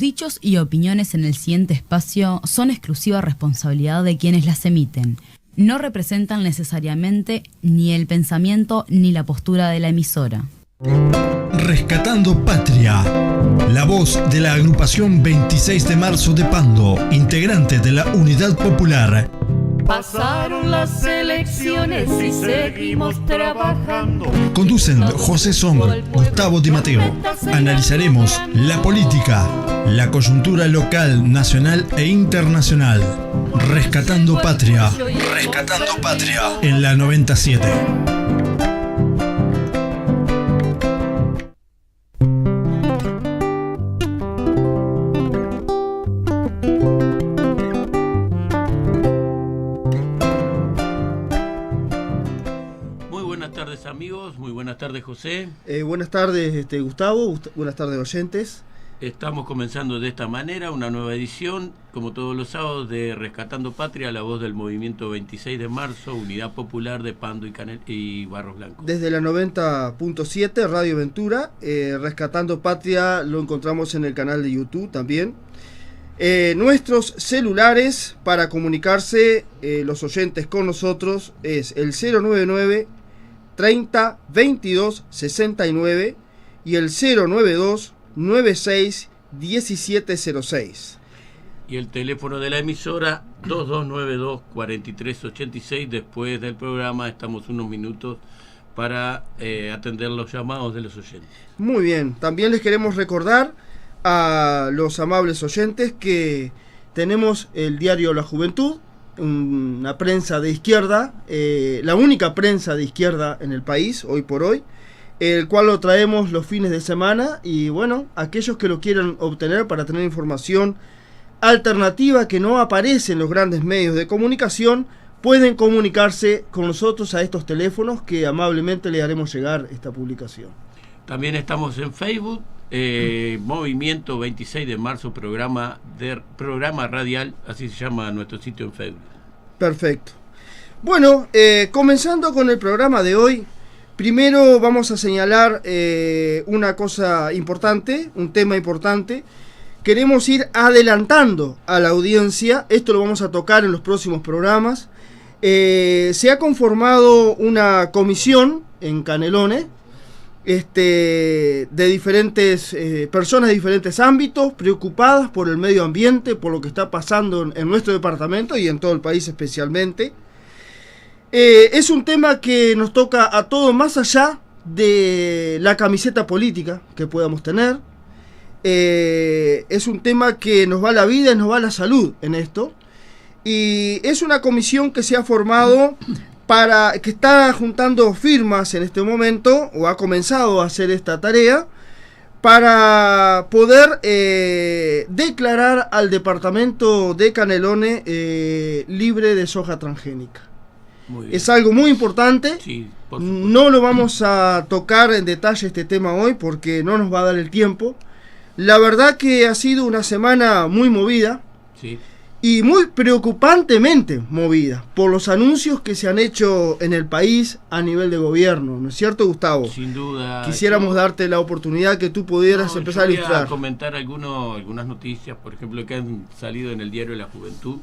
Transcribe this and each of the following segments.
Dichos y opiniones en el siguiente espacio son exclusiva responsabilidad de quienes las emiten. No representan necesariamente ni el pensamiento ni la postura de la emisora. Rescatando Patria, la voz de la agrupación 26 de marzo de Pando, integrante de la Unidad Popular. Pasaron las elecciones y seguimos trabajando. Conducen José Song, Gustavo Di Matteo. Analizaremos la política, la coyuntura local, nacional e internacional. Rescatando Patria. Rescatando Patria. En la 97. Amigos, muy buenas tardes, José. Buenas tardes, Gustavo. Buenas tardes, oyentes. Estamos comenzando de esta manera una nueva edición, como todos los sábados, de Rescatando Patria, la voz del movimiento 26 de marzo, Unidad Popular de Pando y Barros Blancos. Desde la 90.7, Radio Ventura. Rescatando Patria lo encontramos en el canal de YouTube también. Nuestros celulares para comunicarse, los oyentes con nosotros, es el 099 30 22 69 y el 092 96 1706. Y el teléfono de la emisora 2292 4386. Después del programa estamos unos minutos para atender los llamados de los oyentes. Muy bien, también les queremos recordar a los amables oyentes que tenemos el diario La Juventud, una prensa de izquierda, la única prensa de izquierda en el país hoy por hoy, el cual lo traemos los fines de semana. Y bueno, aquellos que lo quieran obtener para tener información alternativa que no aparece en los grandes medios de comunicación, pueden comunicarse con nosotros a estos teléfonos que amablemente le haremos llegar esta publicación. También estamos en Facebook, Movimiento 26 de marzo, programa radial, así se llama nuestro sitio en Facebook. Perfecto. Bueno, comenzando con el programa de hoy, primero vamos a señalar una cosa importante, un tema importante. Queremos ir adelantando a la audiencia, esto lo vamos a tocar en los próximos programas. Se ha conformado una comisión en Canelones, de diferentes personas de diferentes ámbitos, preocupadas por el medio ambiente, por lo que está pasando en nuestro departamento y en todo el país especialmente. Es un tema que nos toca a todos, más allá de la camiseta política que podamos tener. Es un tema que nos va la vida y nos va la salud en esto. Y es una comisión que se ha formado que está juntando firmas en este momento, o ha comenzado a hacer esta tarea, para poder declarar al departamento de Canelones libre de soja transgénica. Es algo muy importante. Sí, no lo vamos a tocar en detalle este tema hoy porque no nos va a dar el tiempo. La verdad que ha sido una semana muy movida. Sí. Y muy preocupantemente movida por los anuncios que se han hecho en el país a nivel de gobierno, ¿no es cierto, Gustavo? Sin duda. Quisiéramos darte la oportunidad que tú pudieras empezar a ilustrar. Voy a comentar algunas noticias, por ejemplo, que han salido en el diario La Juventud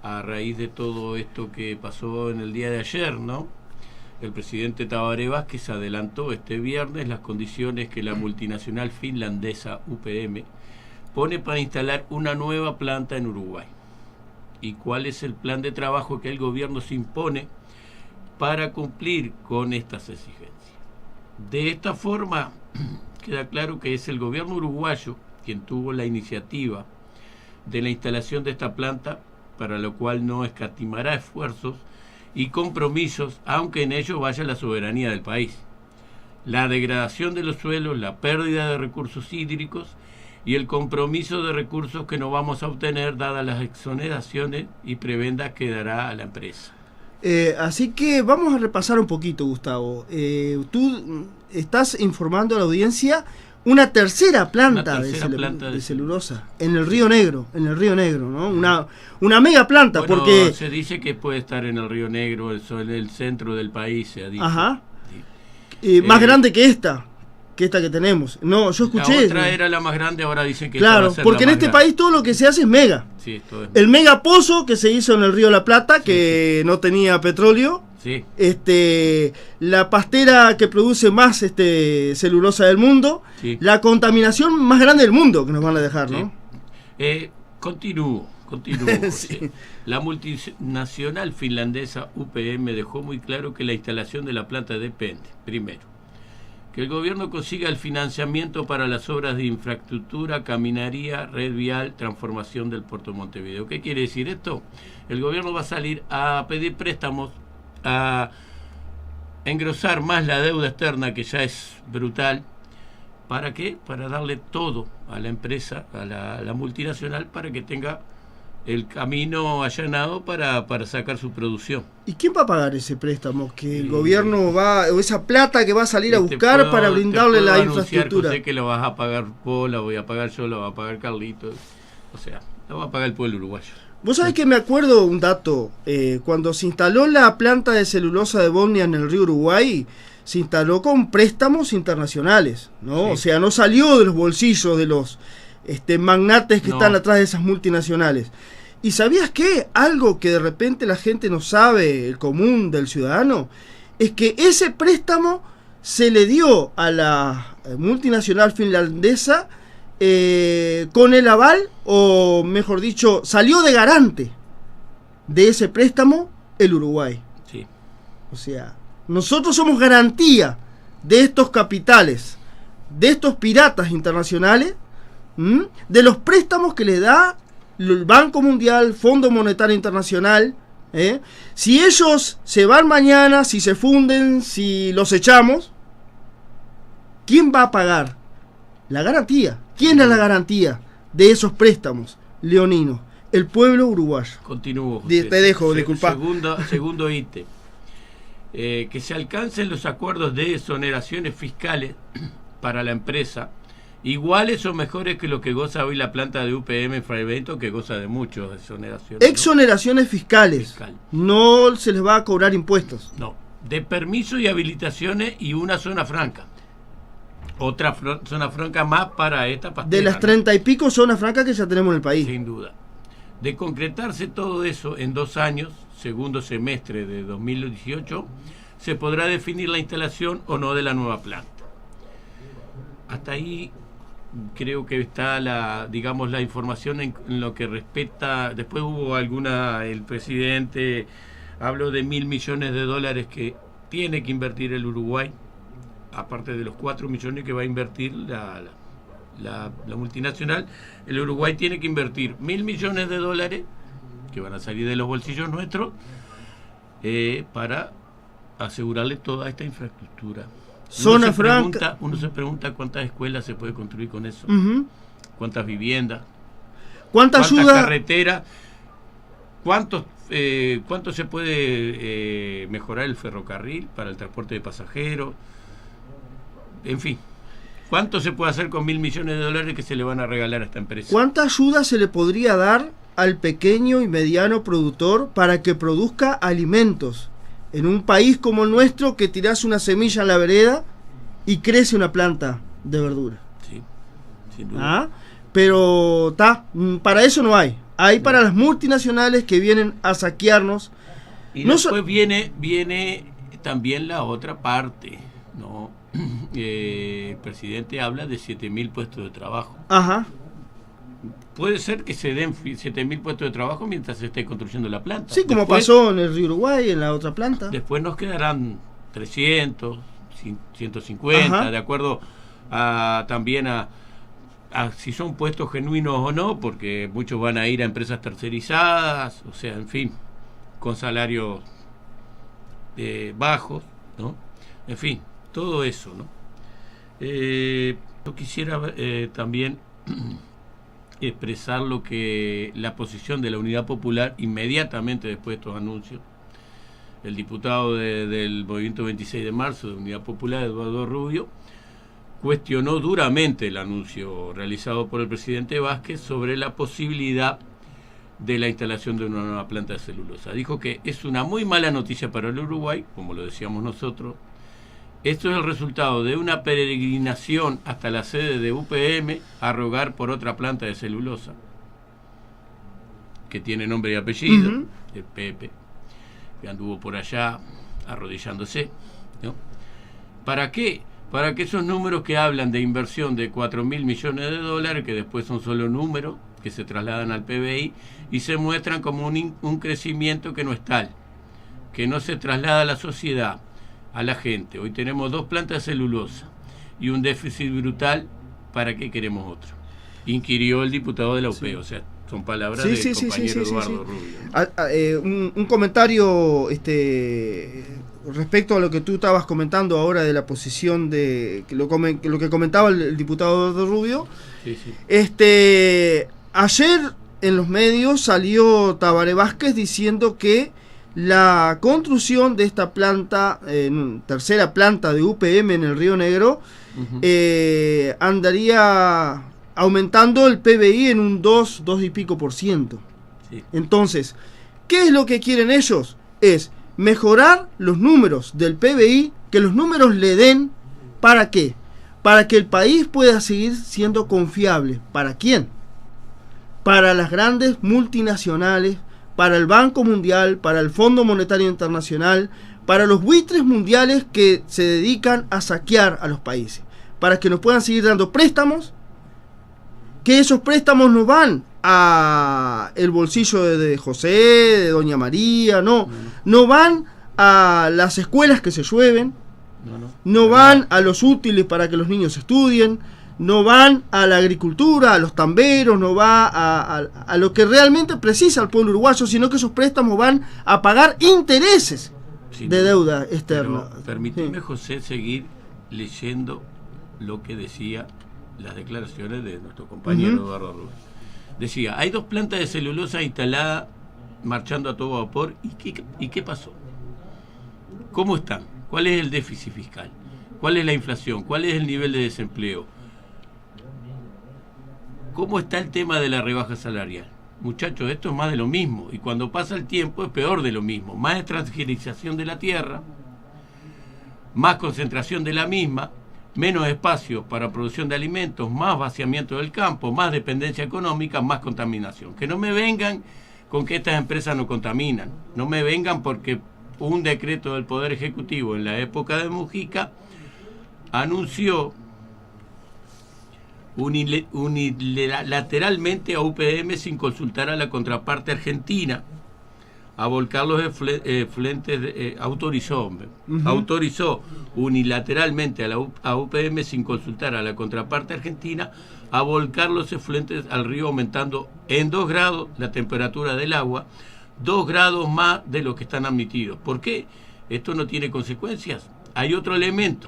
a raíz de todo esto que pasó en el día de ayer, ¿no? El presidente Tabaré Vázquez adelantó este viernes las condiciones que la multinacional finlandesa UPM pone para instalar una nueva planta en Uruguay. ¿Y cuál es el plan de trabajo que el gobierno se impone para cumplir con estas exigencias? De esta forma, queda claro que es el gobierno uruguayo quien tuvo la iniciativa de la instalación de esta planta, para lo cual no escatimará esfuerzos y compromisos, aunque en ello vaya la soberanía del país. La degradación de los suelos, la pérdida de recursos hídricos y el compromiso de recursos que no vamos a obtener dadas las exoneraciones y prebendas que dará a la empresa. Así que vamos a repasar un poquito, Gustavo. Tú estás informando a la audiencia una tercera planta de celulosa en el Río Negro, ¿no? Una mega planta, bueno, porque se dice que puede estar en el Río Negro, en el centro del país, se ha dicho. Ajá. Más grande que esta. que esta que tenemos. No, yo escuché. La otra era la más grande, ahora dicen que claro, esta va a ser porque la en más este grande. país todo lo que se hace es mega. Sí, todo es El mega pozo que se hizo en el río La Plata, que no tenía petróleo. sí. La pastera que produce más celulosa del mundo. Sí. La contaminación más grande del mundo que nos van a dejar, Sí. ¿no? Continúo. José. Sí. La multinacional finlandesa UPM dejó muy claro que la instalación de la planta depende, primero, que el gobierno consiga el financiamiento para las obras de infraestructura, caminaría, red vial, transformación del puerto de Montevideo. ¿Qué quiere decir esto? El gobierno va a salir a pedir préstamos, a engrosar más la deuda externa, que ya es brutal. ¿Para qué? Para darle todo a la empresa, a la multinacional, para que tenga el camino allanado para sacar su producción. ¿Y quién va a pagar ese préstamo? Que el gobierno va, o esa plata que va a salir a buscar para brindarle la infraestructura. Sé que lo vas a pagar vos, la voy a pagar yo, la va a pagar Carlitos. O sea, la va a pagar el pueblo uruguayo. Vos sabés que me acuerdo un dato, cuando se instaló la planta de celulosa de Bosnia en el río Uruguay, se instaló con préstamos internacionales, ¿no? Sí. O sea, no salió de los bolsillos de los magnates que No. están atrás de esas multinacionales. ¿Y sabías qué? Algo que de repente la gente no sabe, el común del ciudadano, es que ese préstamo se le dio a la multinacional finlandesa con el aval, o mejor dicho, salió de garante de ese préstamo el Uruguay. Sí. O sea, nosotros somos garantía de estos capitales, de estos piratas internacionales, de los préstamos que le da el Banco Mundial, Fondo Monetario Internacional. Si ellos se van mañana, si se funden, si los echamos, ¿quién va a pagar? La garantía. ¿Quién es la garantía de esos préstamos leoninos? El pueblo uruguayo. Continúo, José. Te dejo, disculpa. Segundo ítem. Que se alcancen los acuerdos de exoneraciones fiscales para la empresa, iguales o mejores que lo que goza hoy la planta de UPM en Fray Benito, que goza de muchas exoneraciones. Exoneraciones fiscales. Fiscal. No se les va a cobrar impuestos. No, de permiso y habilitaciones y una zona franca. Otra zona franca más para esta pastera. De las 30 y pico zonas francas que ya tenemos en el país. Sin duda. De concretarse todo eso en 2 años, segundo semestre de 2018, se podrá definir la instalación o no de la nueva planta. Hasta ahí creo que está la información en lo que respecta. Después hubo el presidente habló de $1.000 millones que tiene que invertir el Uruguay, aparte de los 4 millones que va a invertir la multinacional. El Uruguay tiene que invertir $1.000 millones que van a salir de los bolsillos nuestros, para asegurarle toda esta infraestructura. Zona franca. Uno se pregunta cuántas escuelas se puede construir con eso, cuántas viviendas, cuántas carreteras, cuánto se puede mejorar el ferrocarril para el transporte de pasajeros, en fin. ¿Cuánto se puede hacer con $1.000 millones que se le van a regalar a esta empresa? ¿Cuánta ayuda se le podría dar al pequeño y mediano productor para que produzca alimentos? En un país como el nuestro, que tirás una semilla en la vereda y crece una planta de verdura. Sí, sin duda. Pero para eso no hay. Hay para las multinacionales que vienen a saquearnos. Y después viene también la otra parte, ¿no? El presidente habla de 7.000 puestos de trabajo. Ajá. Puede ser que se den 7.000 puestos de trabajo mientras se esté construyendo la planta. Sí, como después, pasó en el río Uruguay, en la otra planta. Después nos quedarán 300, 150, Ajá. de acuerdo también a si son puestos genuinos o no, porque muchos van a ir a empresas tercerizadas, o sea, en fin, con salarios bajos, ¿no? En fin, todo eso, ¿no? Yo quisiera también expresar la posición de la Unidad Popular inmediatamente después de estos anuncios. El diputado del Movimiento 26 de Marzo de Unidad Popular, Eduardo Rubio, cuestionó duramente el anuncio realizado por el presidente Vázquez sobre la posibilidad de la instalación de una nueva planta de celulosa. Dijo que es una muy mala noticia para el Uruguay, como lo decíamos nosotros, Esto es el resultado de una peregrinación hasta la sede de UPM a rogar por otra planta de celulosa, que tiene nombre y apellido, el Pepe, que anduvo por allá arrodillándose, ¿no? ¿Para qué? Para que esos números que hablan de inversión de 4.000 millones de dólares, que después son solo números, que se trasladan al PBI y se muestran como un crecimiento que no es tal, que no se traslada a la sociedad, a la gente. Hoy tenemos 2 plantas de celulosa y un déficit brutal. ¿Para qué queremos otro? Inquirió el diputado de la UP, sí. O sea, son palabras del compañero Eduardo Rubio. Un comentario respecto a lo que tú estabas comentando ahora de la posición de lo que comentaba el diputado Eduardo Rubio. Sí, sí. Ayer en los medios salió Tabaré Vázquez diciendo que la construcción de esta planta, tercera planta de UPM en el Río Negro, andaría aumentando el PBI en un 2 y pico %. Sí. Entonces, ¿qué es lo que quieren ellos? Es mejorar los números del PBI, que los números le den, ¿para qué? Para que el país pueda seguir siendo confiable. ¿Para quién? Para las grandes multinacionales, para el Banco Mundial, para el Fondo Monetario Internacional, para los buitres mundiales que se dedican a saquear a los países, para que nos puedan seguir dando préstamos, que esos préstamos no van a el bolsillo de José, de Doña María, no van a las escuelas que se llueven, no van a los útiles para que los niños estudien, no van a la agricultura, a los tamberos, no va a lo que realmente precisa el pueblo uruguayo, sino que esos préstamos van a pagar intereses de deuda externa. Permíteme, José, seguir leyendo lo que decía las declaraciones de nuestro compañero Eduardo Rubio. Decía, hay 2 plantas de celulosa instaladas marchando a todo vapor. ¿Y qué pasó? ¿Cómo están? ¿Cuál es el déficit fiscal? ¿Cuál es la inflación? ¿Cuál es el nivel de desempleo? ¿Cómo está el tema de la rebaja salarial? Muchachos, esto es más de lo mismo, y cuando pasa el tiempo es peor de lo mismo. Más extranjerización de la tierra, más concentración de la misma, menos espacio para producción de alimentos, más vaciamiento del campo, más dependencia económica, más contaminación. Que no me vengan con que estas empresas no contaminan, no me vengan porque un decreto del Poder Ejecutivo en la época de Mujica anunció unilateralmente a UPM sin consultar a la contraparte argentina a volcar los efluentes, autorizó unilateralmente a UPM sin consultar a la contraparte argentina a volcar los efluentes al río, aumentando en 2 grados la temperatura del agua, 2 grados más de lo que están admitidos. ¿Por qué? Esto no tiene consecuencias. Hay otro elemento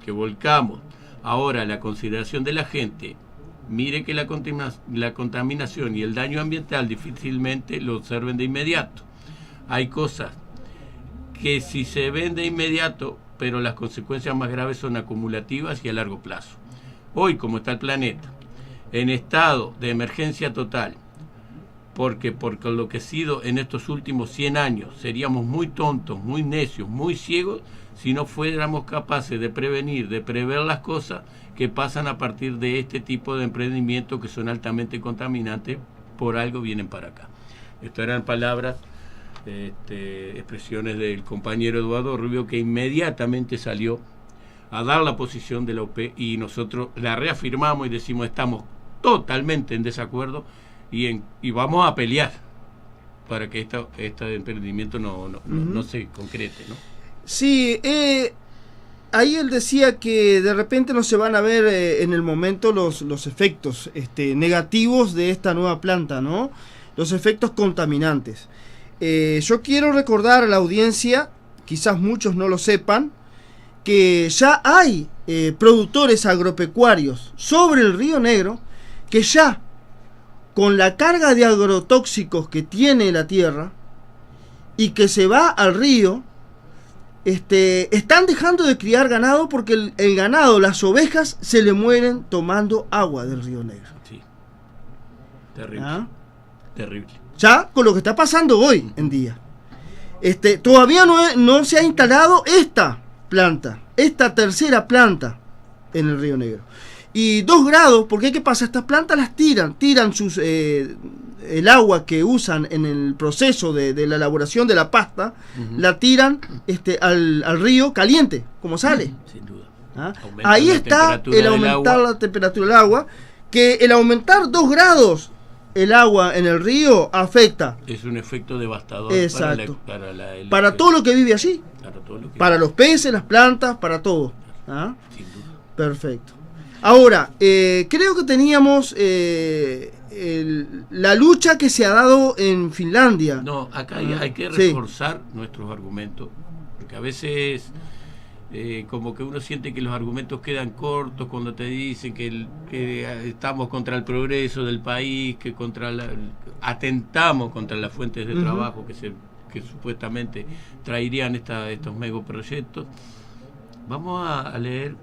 que volcamos ahora, la consideración de la gente. Mire que la contaminación y el daño ambiental difícilmente lo observen de inmediato. Hay cosas que si se ven de inmediato, pero las consecuencias más graves son acumulativas y a largo plazo. Hoy, como está el planeta, en estado de emergencia total, porque por enloquecido en estos últimos 100 años seríamos muy tontos, muy necios, muy ciegos, si no fuéramos capaces de prevenir, de prever las cosas que pasan a partir de este tipo de emprendimientos que son altamente contaminantes, por algo vienen para acá. Estas eran palabras, expresiones del compañero Eduardo Rubio, que inmediatamente salió a dar la posición de la UP, y nosotros la reafirmamos y decimos estamos totalmente en desacuerdo y vamos a pelear para que este emprendimiento no se concrete, ¿no? Sí, ahí él decía que de repente no se van a ver en el momento los efectos negativos de esta nueva planta, ¿no? Los efectos contaminantes. Yo quiero recordar a la audiencia, quizás muchos no lo sepan, que ya hay productores agropecuarios sobre el Río Negro que ya, con la carga de agrotóxicos que tiene la tierra y que se va al río, están dejando de criar ganado porque el ganado, las ovejas, se le mueren tomando agua del Río Negro. Sí. Terrible. Terrible. Ya con lo que está pasando hoy en día. Todavía no se ha instalado esta planta. esta tercera planta en el Río Negro. Y 2 grados, porque ¿qué pasa? Estas plantas las tiran el agua que usan en el proceso de la elaboración de la pasta, la tiran al río caliente, como sale. Sin duda. ¿Ah? Ahí está el aumentar la temperatura del agua, que el aumentar 2 grados el agua en el río afecta. Es un efecto devastador. Exacto. Para todo lo que vive allí. Para los peces, las plantas, para todo. ¿Ah? Sin duda. Perfecto. Ahora, creo que teníamos la lucha que se ha dado en Finlandia. No, acá hay que reforzar nuestros argumentos, porque a veces como que uno siente que los argumentos quedan cortos cuando te dicen que estamos contra el progreso del país, que atentamos contra las fuentes de trabajo que supuestamente traerían estos megaproyectos. Vamos a leer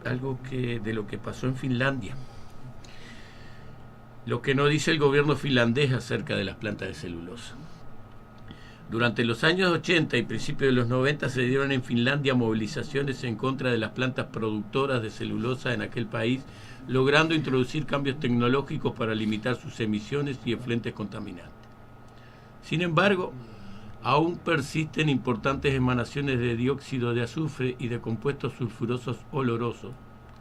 algo de lo que pasó en Finlandia. Lo que nos dice el gobierno finlandés acerca de las plantas de celulosa. Durante los años 80 y principios de los 90 se dieron en Finlandia movilizaciones en contra de las plantas productoras de celulosa en aquel país, logrando introducir cambios tecnológicos para limitar sus emisiones y efluentes contaminantes. Sin embargo, aún persisten importantes emanaciones de dióxido de azufre y de compuestos sulfurosos olorosos,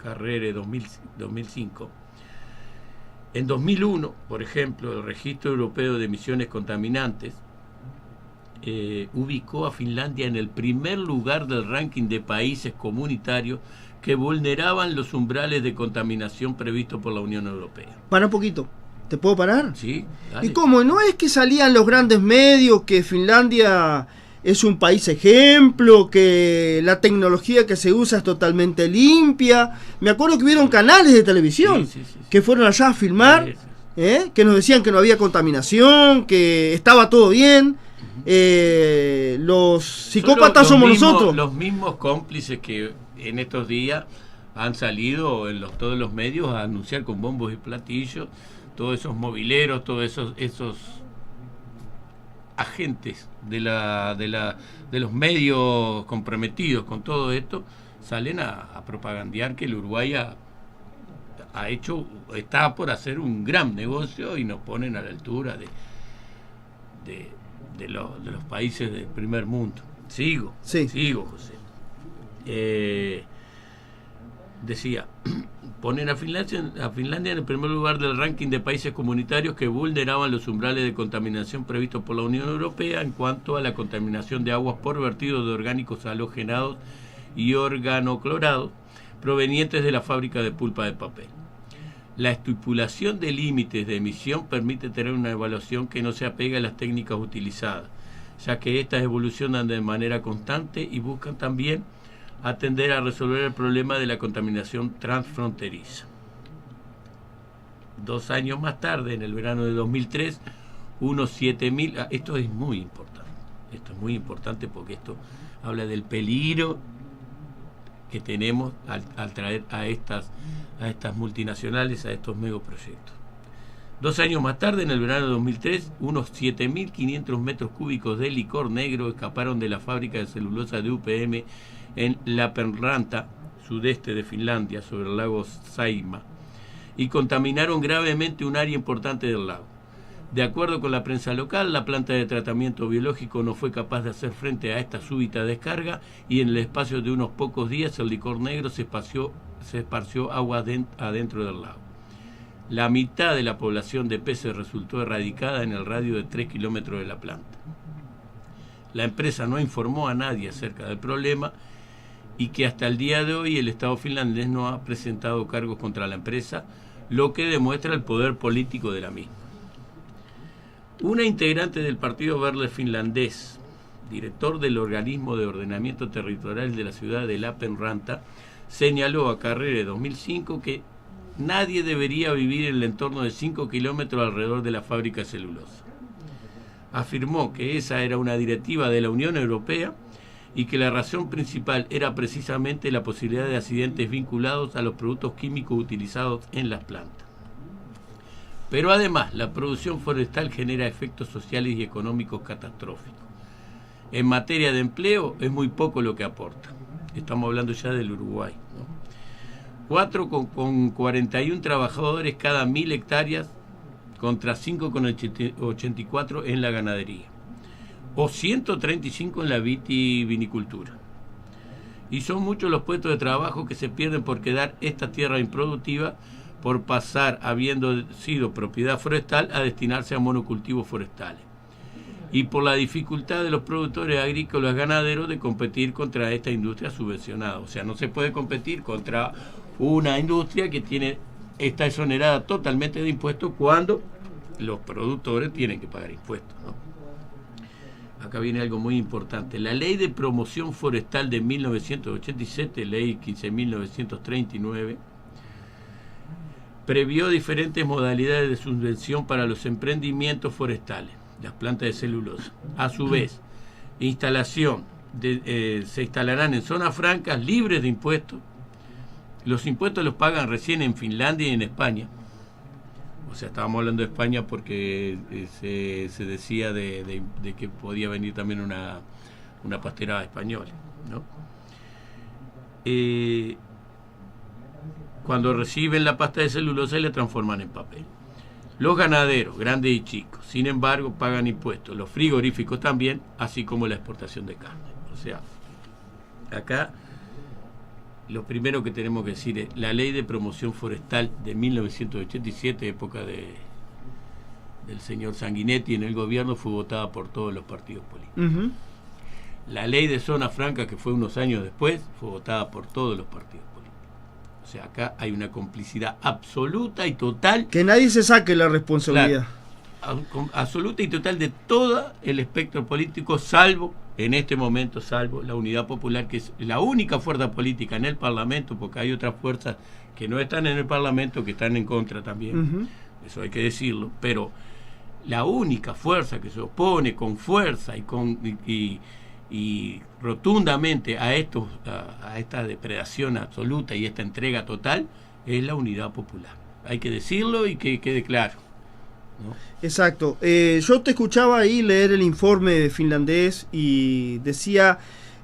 Carrere 2005. En 2001, por ejemplo, el Registro Europeo de Emisiones Contaminantes ubicó a Finlandia en el primer lugar del ranking de países comunitarios que vulneraban los umbrales de contaminación previstos por la Unión Europea. Para un poquito. ¿Te puedo parar? Sí, dale. ¿Y cómo? ¿No es que salían los grandes medios que Finlandia es un país ejemplo, que la tecnología que se usa es totalmente limpia? Me acuerdo que hubieron canales de televisión que fueron allá a filmar, que nos decían que no había contaminación, que estaba todo bien. Los psicópatas somos nosotros. Los mismos cómplices que en estos días han salido en todos los medios a anunciar con bombos y platillos, todos esos mobileros, todos esos agentes de los medios comprometidos con todo esto, salen a propagandear que el Uruguay está por hacer un gran negocio y nos ponen a la altura de los países del primer mundo. Sigo, José. Decía, ponen a Finlandia en el primer lugar del ranking de países comunitarios que vulneraban los umbrales de contaminación previstos por la Unión Europea en cuanto a la contaminación de aguas por vertido de orgánicos halogenados y organoclorados provenientes de la fábrica de pulpa de papel. La estipulación de límites de emisión permite tener una evaluación que no se apega a las técnicas utilizadas, ya que estas evolucionan de manera constante y buscan también atender a resolver el problema de la contaminación transfronteriza. 2 años más tarde, en el verano de 2003, unos 7.000... Esto es muy importante porque esto habla del peligro que tenemos al traer a estas multinacionales, a estos megaproyectos. 2 años más tarde, en el verano de 2003, unos 7.500 metros cúbicos de licor negro escaparon de la fábrica de celulosa de UPM en Lappeenranta, sudeste de Finlandia, sobre el lago Saimaa, y contaminaron gravemente un área importante del lago. De acuerdo con la prensa local, la planta de tratamiento biológico no fue capaz de hacer frente a esta súbita descarga y en el espacio de unos pocos días el licor negro se esparció agua adentro del lago. La mitad de la población de peces resultó erradicada en el radio de 3 kilómetros de la planta. La empresa no informó a nadie acerca del problema y que hasta el día de hoy el Estado finlandés no ha presentado cargos contra la empresa, lo que demuestra el poder político de la misma. Una integrante del Partido Verde finlandés, director del organismo de ordenamiento territorial de la ciudad de Lappeenranta, señaló a Carrere 2005 que nadie debería vivir en el entorno de 5 kilómetros alrededor de la fábrica de celulosa. Afirmó que esa era una directiva de la Unión Europea y que la razón principal era precisamente la posibilidad de accidentes vinculados a los productos químicos utilizados en las plantas. Pero además, la producción forestal genera efectos sociales y económicos catastróficos. En materia de empleo, es muy poco lo que aporta. Estamos hablando ya del Uruguay, ¿no? 4 con 41 trabajadores cada 1000 hectáreas contra 5,84 en la ganadería, o 135 en la vitivinicultura. Y son muchos los puestos de trabajo que se pierden por quedar esta tierra improductiva, por pasar, habiendo sido propiedad forestal, a destinarse a monocultivos forestales. Y por la dificultad de los productores agrícolas ganaderos de competir contra esta industria subvencionada. O sea, no se puede competir contra una industria que está exonerada totalmente de impuestos cuando los productores tienen que pagar impuestos, ¿no? Acá viene algo muy importante. La Ley de Promoción Forestal de 1987, Ley 15.939, previó diferentes modalidades de subvención para los emprendimientos forestales, las plantas de celulosa. A su vez, se instalarán en zonas francas libres de impuestos. Los impuestos los pagan recién en Finlandia y en España. O sea, estábamos hablando de España porque se decía de que podía venir también una pastera española, ¿no? Cuando reciben la pasta de celulosa y la transforman en papel. Los ganaderos, grandes y chicos, sin embargo, pagan impuestos. Los frigoríficos también, así como la exportación de carne. O sea, acá lo primero que tenemos que decir es la Ley de Promoción Forestal de 1987, época del señor Sanguinetti en el gobierno, fue votada por todos los partidos políticos. La Ley de Zona Franca, que fue unos años después, fue votada por todos los partidos políticos. O sea, acá hay una complicidad absoluta y total. Que nadie se saque la responsabilidad. Claro, absoluta y total de todo el espectro político, salvo, en este momento, salvo la Unidad Popular, que es la única fuerza política en el Parlamento, porque hay otras fuerzas que no están en el Parlamento, que están en contra también. Eso hay que decirlo. Pero la única fuerza que se opone con fuerza y rotundamente a esta depredación absoluta y esta entrega total es la Unidad Popular. Hay que decirlo y que quede claro, ¿no? Exacto. Yo te escuchaba ahí leer el informe finlandés y decía,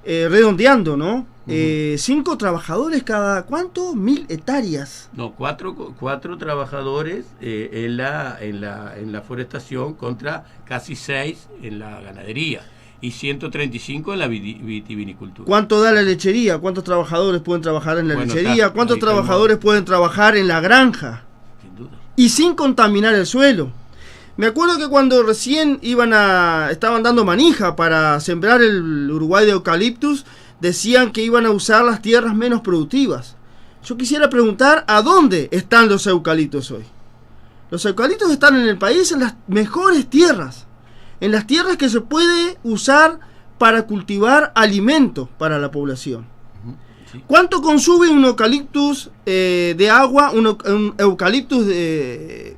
redondeando, ¿no? 5 trabajadores cada, ¿cuánto? 1000 hectáreas. No, 4 trabajadores en la forestación contra casi 6 en la ganadería. Y 135 en la vitivinicultura. ¿Cuánto da la lechería? ¿Cuántos trabajadores pueden trabajar en la lechería? Está, ¿cuántos trabajadores pueden trabajar en la granja? Sin duda. Y sin contaminar el suelo. Me acuerdo que cuando recién estaban dando manija para sembrar el Uruguay de eucaliptus, decían que iban a usar las tierras menos productivas. Yo quisiera preguntar, ¿a dónde están los eucaliptos hoy? Los eucaliptos están en el país en las mejores tierras. En las tierras que se puede usar para cultivar alimentos para la población. Sí. ¿Cuánto consume un eucaliptus de agua, un eucaliptus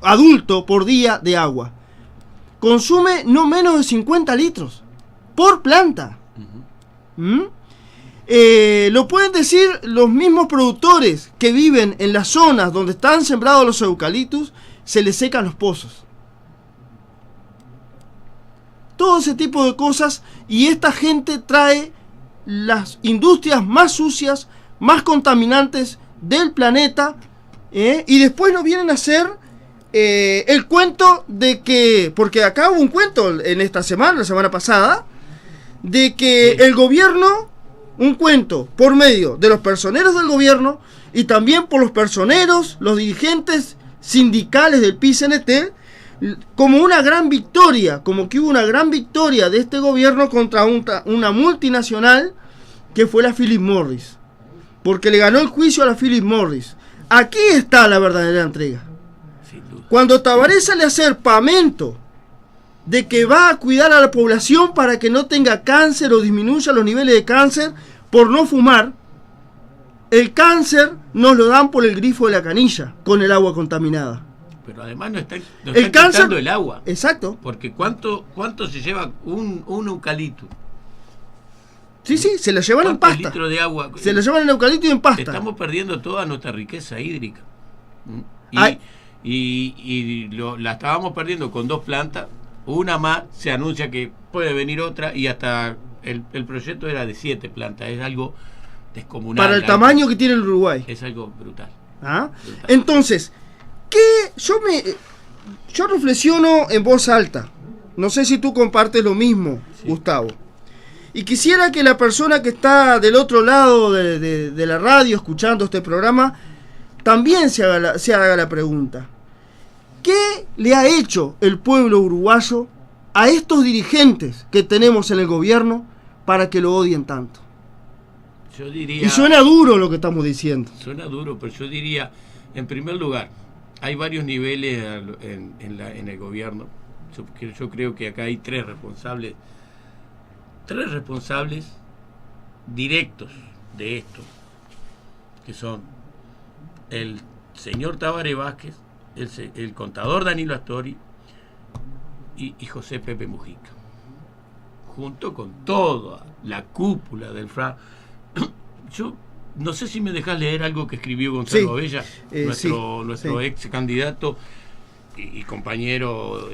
adulto por día de agua? Consume no menos de 50 litros por planta. Lo pueden decir los mismos productores que viven en las zonas donde están sembrados los eucaliptus, se les secan los pozos. Todo ese tipo de cosas, y esta gente trae las industrias más sucias, más contaminantes del planeta, y después nos vienen a hacer el cuento de que, porque acá hubo un cuento en esta semana, la semana pasada, de que el gobierno, un cuento por medio de los personeros del gobierno y también por los personeros, los dirigentes sindicales del PICNT, como una gran victoria, como que hubo una gran victoria de este gobierno contra una multinacional que fue la Philip Morris, porque le ganó el juicio a la Philip Morris. Aquí está la verdadera entrega. Cuando Tabaré sale a hacer pamento de que va a cuidar a la población para que no tenga cáncer o disminuya los niveles de cáncer por no fumar, el cáncer nos lo dan por el grifo de la canilla, con el agua contaminada. Pero además no están el cáncer, quitando el agua. Exacto. Porque ¿cuánto se lleva un eucalipto? Sí, se lo llevan en pasta. Litros de agua? Se lo llevan en eucalipto y en pasta. Estamos perdiendo toda nuestra riqueza hídrica. La estábamos perdiendo con 2 plantas. Una más, se anuncia que puede venir otra y hasta el proyecto era de 7 plantas. Es algo descomunal. Para el tamaño que tiene el Uruguay. Es algo brutal. ¿Ah? Brutal. Entonces, yo reflexiono en voz alta. No sé si tú compartes lo mismo, sí, Gustavo. Y quisiera que la persona que está del otro lado de la radio escuchando este programa también se haga la pregunta. ¿Qué le ha hecho el pueblo uruguayo a estos dirigentes que tenemos en el gobierno para que lo odien tanto? Yo diría... Y suena duro lo que estamos diciendo. Suena duro, pero yo diría, en primer lugar, hay varios niveles en el gobierno. Yo creo que acá hay tres responsables directos de esto, que son el señor Tabaré Vázquez, el contador Danilo Astori y José Pepe Mujica, junto con toda la cúpula del FRA. Yo no sé si me dejas leer algo que escribió Gonzalo Abella, nuestro ex candidato y compañero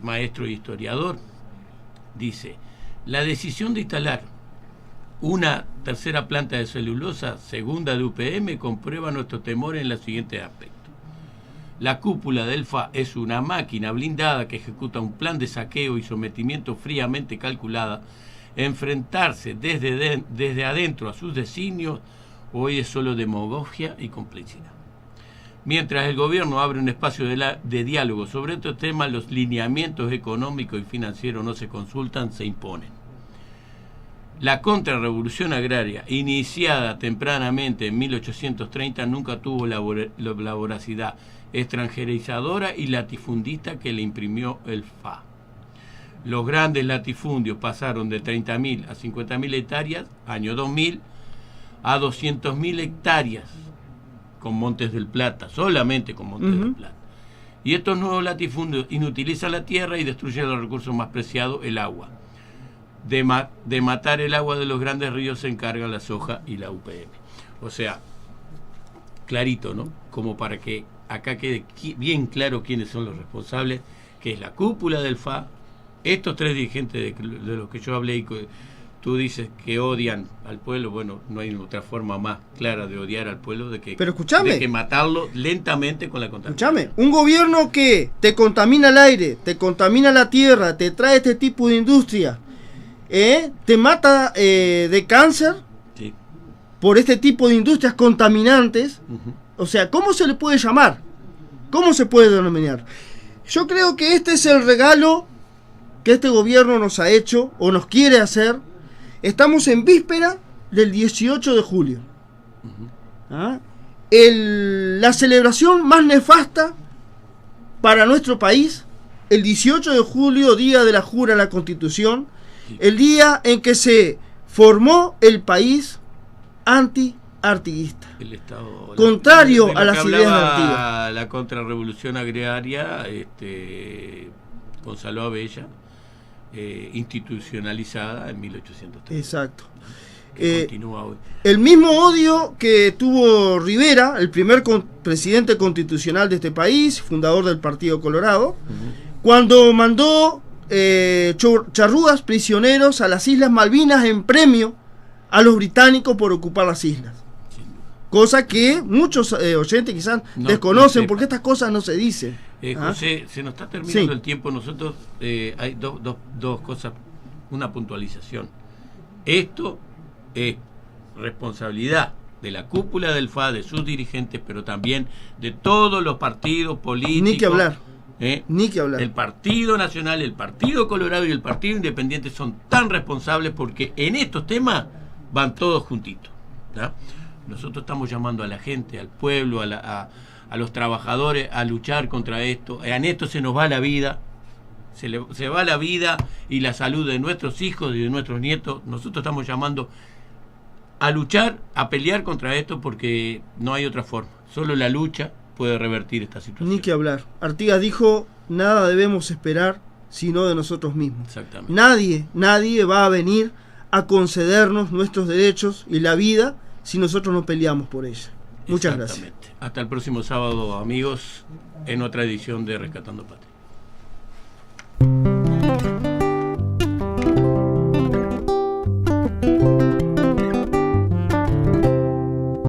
maestro y historiador. Dice: la decisión de instalar una tercera planta de celulosa, segunda de UPM, comprueba nuestro temor en los siguientes aspectos. La cúpula del FA es una máquina blindada que ejecuta un plan de saqueo y sometimiento fríamente calculada. Enfrentarse desde adentro a sus designios hoy es solo demagogia y complicidad. Mientras el gobierno abre un espacio de diálogo sobre estos temas, los lineamientos económicos y financieros no se consultan, se imponen. La contrarrevolución agraria, iniciada tempranamente en 1830, nunca tuvo la voracidad extranjerizadora y latifundista que le imprimió el FA. Los grandes latifundios pasaron de 30.000 a 50.000 hectáreas, año 2000, a 200.000 hectáreas con Montes del Plata, solamente con Montes del Plata. Y estos nuevos latifundios inutilizan la tierra y destruyen los recursos más preciados, el agua. De matar el agua de los grandes ríos se encargan la soja y la UPM. O sea, clarito, ¿no? Como para que acá quede bien claro quiénes son los responsables, que es la cúpula del FA, estos tres dirigentes de los que yo hablé y que tú dices que odian al pueblo. Bueno, no hay otra forma más clara de odiar al pueblo de que matarlo lentamente con la contaminación. Escuchame, un gobierno que te contamina el aire, te contamina la tierra, te trae este tipo de industria, te mata de cáncer, sí, por este tipo de industrias contaminantes. O sea, ¿cómo se le puede llamar? ¿Cómo se puede denominar? Yo creo que este es el regalo que este gobierno nos ha hecho o nos quiere hacer. Estamos en víspera del 18 de julio. La celebración más nefasta para nuestro país, el 18 de julio, día de la jura a la Constitución, el día en que se formó el país anti-artiguista, el Estado, contrario a las ideas de Artigas. La contrarrevolución agraria, Gonzalo Abella, institucionalizada en 1830. Exacto. Continúa hoy. El mismo odio que tuvo Rivera, el primer presidente constitucional de este país, fundador del Partido Colorado, cuando mandó charrúas prisioneros a las Islas Malvinas en premio a los británicos por ocupar las islas. Cosa que muchos oyentes quizás desconocen, porque estas cosas no se dicen. José, se nos está terminando el tiempo. Nosotros hay dos cosas, una puntualización. Esto es responsabilidad de la cúpula del FA, de sus dirigentes, pero también de todos los partidos políticos. Ni que hablar. Ni que hablar. El Partido Nacional, el Partido Colorado y el Partido Independiente son tan responsables porque en estos temas van todos juntitos, ¿no? Nosotros estamos llamando a la gente, al pueblo, a los trabajadores a luchar contra esto. En esto se nos va la vida, se va la vida y la salud de nuestros hijos y de nuestros nietos. Nosotros estamos llamando a luchar, a pelear contra esto porque no hay otra forma. Solo la lucha puede revertir esta situación. Ni que hablar. Artigas dijo, nada debemos esperar sino de nosotros mismos. Exactamente. Nadie va a venir a concedernos nuestros derechos y la vida si nosotros no peleamos por ella. Muchas gracias. Hasta el próximo sábado, amigos, en otra edición de Rescatando Patria.